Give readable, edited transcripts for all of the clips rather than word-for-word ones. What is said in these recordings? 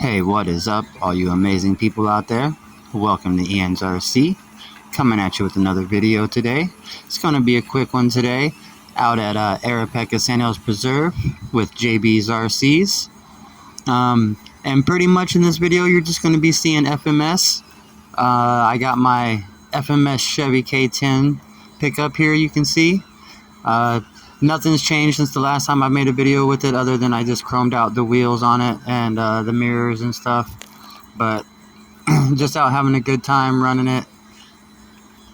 Hey, what is up, all you amazing people out there? Welcome to Ian's RC, coming at you with another video today. It's going to be a quick one today, out at Arapeca Sand Hills Preserve with JB's RCs. And pretty much in this video, you're just going to be seeing FMS. I got my FMS Chevy K10 pickup here, you can see. Nothing's changed since the last time I made a video with it, other than I just chromed out the wheels on it and the mirrors and stuff. But just out having a good time running it.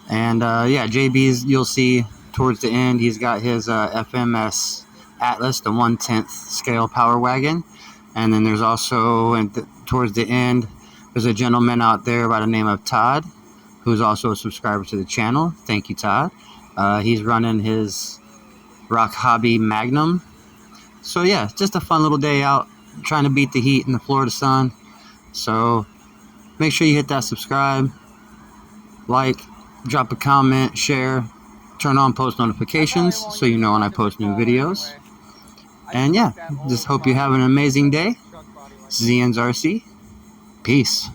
And yeah, JB's, you'll see towards the end, he's got his FMS Atlas, the 1/10 scale power wagon. And then there's also, towards the end, there's a gentleman out there by the name of Todd, who's also a subscriber to the channel. Thank you, Todd. He's running his Rock Hobby Magnum. So yeah, just a fun little day out, trying to beat the heat in the Florida sun. So make sure you hit that subscribe, like, drop a comment, share, turn on post notifications so you know when I post new videos. And yeah, just hope you have an amazing day. This is Ian's RC. Peace.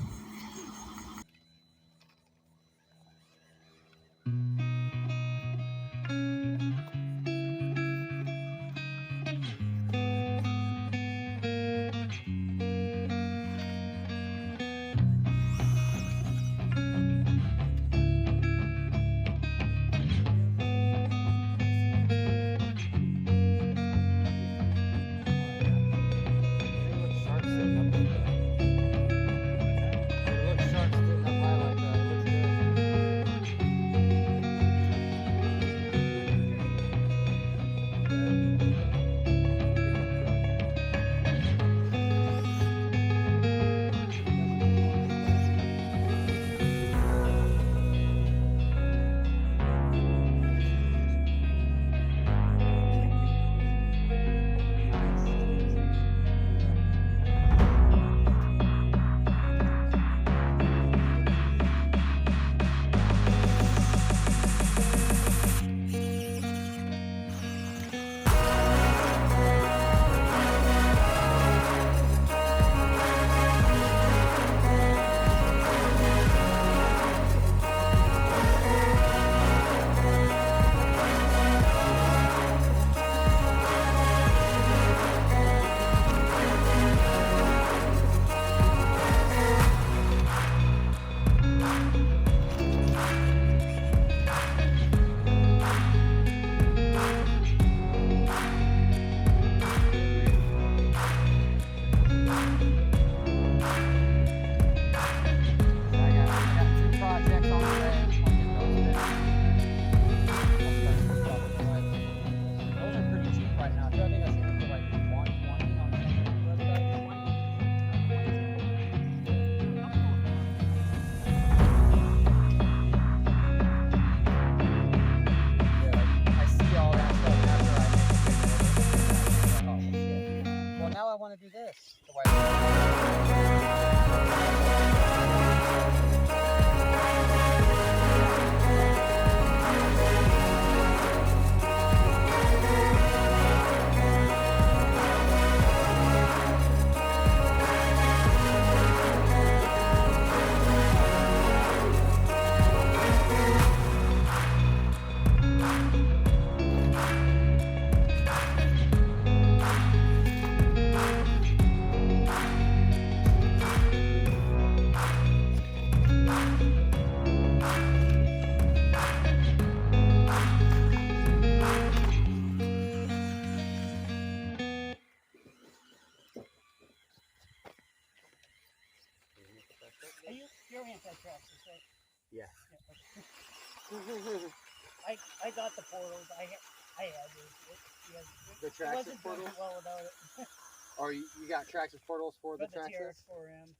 To do this. Your anti-tracks, right? Yeah. I got the portals. I had those. The Traxxas portals? Well without it. Or you got Traxxas portals for the Traxxas? For him.